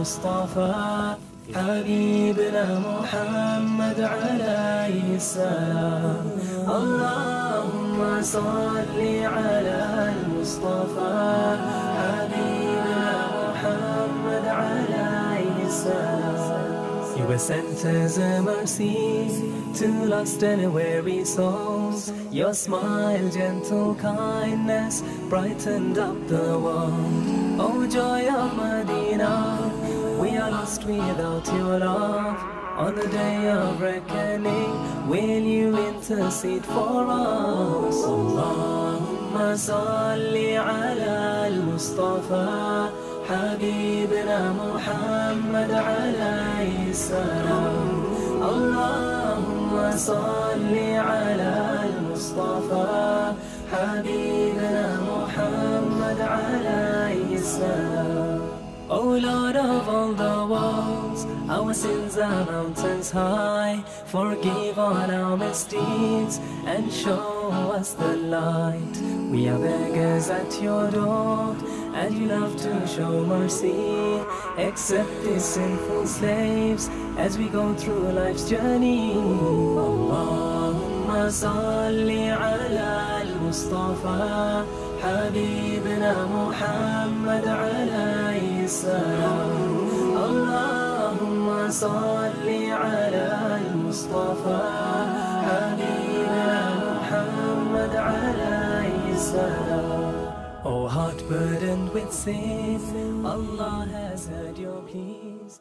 المصطفى حبيبنا محمد عليه السلام. اللهم صل على المصطفى حبيبنا محمد عليه السلام. You were sent as a mercy to lost and weary souls. Your smile, gentle kindness brightened up the world. Oh joy of Medina, we are lost without your love. On the day of reckoning, will you intercede for us? Allahumma salli ala al-Mustafa حبيبنا محمد عليه السلام. اللهم صل على المصطفى حبيبنا محمد عليه السلام. O Lord of all the worlds, our sins are mountains high. Forgive all our misdeeds and show us the light. We are beggars at your door, and you love to show mercy. Accept these sinful slaves as we go through life's journey. Allahumma salli ala al-Mustafa حبيبنا محمد عليه السلام. اللهم صل على المصطفى حبيبنا محمد عليه السلام. Oh heart burdened with sin, Allah has heard your pleas.